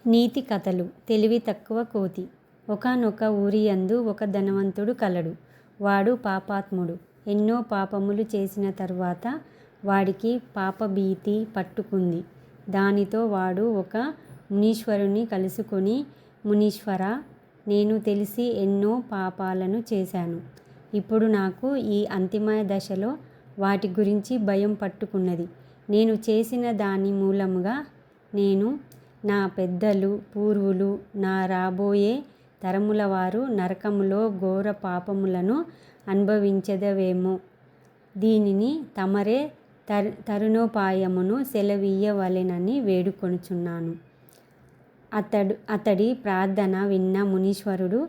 నీతి కథలు. తెలివి తక్కువ కోతి. ఒకానొక ఊరియందు ఒక ధనవంతుడు కలడు. వాడు పాపాత్ముడు. ఎన్నో పాపములు చేసిన తరువాత వాడికి పాపభీతి పట్టుకుంది. దానితో వాడు ఒక మునీశ్వరుని కలుసుకొని, మునీశ్వరా, నేను తెలిసి ఎన్నో పాపాలను చేశాను. ఇప్పుడు నాకు ఈ అంతిమ దశలో వాటి గురించి భయం పట్టుకున్నది. నేను చేసిన దాని మూలముగా నేను, నా పెద్దలు, పూర్వులు, నా రాబోయే తరముల వారు నరకములో ఘోర పాపములను అనుభవించెదవేమో. దీనిని తమరే తరుణోపాయమును సెలవీయవలెనని వేడుకొనుచున్నాను. అతడి ప్రార్థన విన్న మునీశ్వరుడు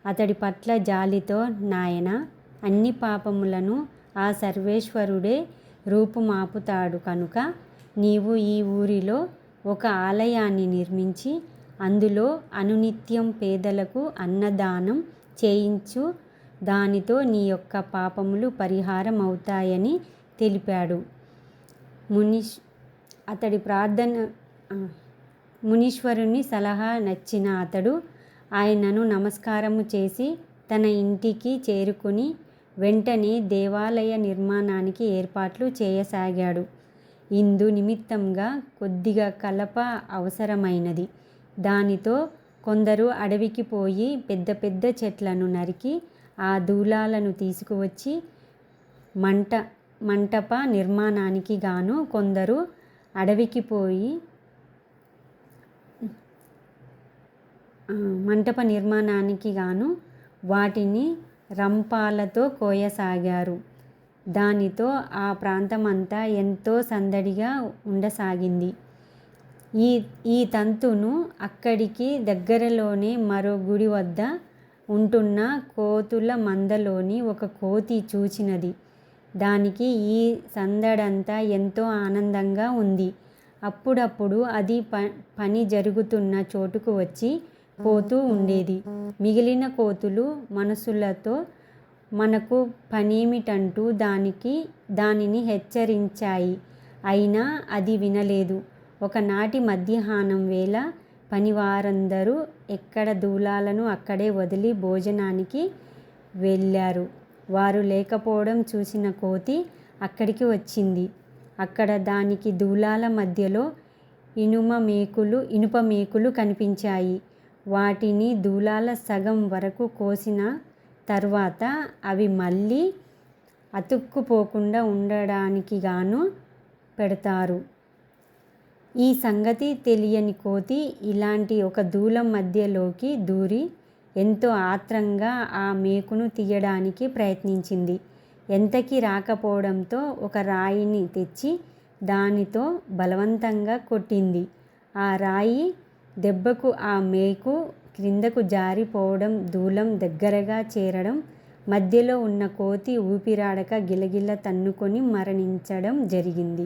అతడి పట్ల జాలితో, నాయనా, అన్ని పాపములను ఆ సర్వేశ్వరుడే రూపుమాపుతాడు కనుక నీవు ఈ ఊరిలో ఒక ఆలయాన్ని నిర్మించి అందులో అనునిత్యం పేదలకు అన్నదానం చేయించు. దానితో నీ యొక్క పాపములు పరిహారం అవుతాయని తెలిపాడు. మునీశ్వరుని సలహా నచ్చిన అతడు ఆయనను నమస్కారము చేసి తన ఇంటికి చేరుకుని వెంటనే దేవాలయ నిర్మాణానికి ఏర్పాట్లు చేయసాగాడు. ఇందు నిమిత్తంగా కొద్దిగా కలప అవసరమైనది. దానితో కొందరు అడవికి పోయి పెద్ద పెద్ద చెట్లను నరికి ఆ దూలాలను తీసుకువచ్చి మంటప నిర్మాణానికి గాను కొందరు అడవికి పోయి మంటప నిర్మాణానికి గాను వాటిని రంపాలతో కోయసాగారు. దానితో ఆ ప్రాంతమంతా ఎంతో సందడిగా ఉండసాగింది. ఈ తంతును అక్కడికి దగ్గరలోనే మరో గుడి వద్ద ఉంటున్న కోతుల మందలోని ఒక కోతి చూచినది. దానికి ఈ సందడంతా ఎంతో ఆనందంగా ఉంది. అప్పుడప్పుడు అది పని జరుగుతున్న చోటుకు వచ్చి పోతూ ఉండేది. మిగిలిన కోతులు మనసులతో మనకు పనేమిటంటూ దానిని హెచ్చరించాయి. అయినా అది వినలేదు. ఒకనాటి మధ్యాహ్నం వేళ పనివారందరూ ఎక్కడ దూలాలను అక్కడే వదిలి భోజనానికి వెళ్ళారు. వారు లేకపోవడం చూసిన కోతి అక్కడికి వచ్చింది. అక్కడ దానికి దూలాల మధ్యలో ఇనుప మేకులు కనిపించాయి. వాటిని దూలాల సగం వరకు కోసిన తర్వాత అవి మళ్ళీ అతుక్కుపోకుండా ఉండడానికి గాను పెడతారు. ఈ సంగతి తెలియని కోతి ఇలాంటి ఒక దూలం మధ్యలోకి దూరి ఎంతో ఆత్రంగా ఆ మేకును తీయడానికి ప్రయత్నించింది. ఎంతకీ రాకపోవడంతో ఒక రాయిని తెచ్చి దానితో బలవంతంగా కొట్టింది. ఆ రాయి దెబ్బకు ఆ మేకు క్రిందకు జారిపోవడం, దూలం దగ్గరగా చేరడం, మధ్యలో ఉన్న కోతి ఊపిరాడక గిలగిల తన్నుకొని మరణించడం జరిగింది.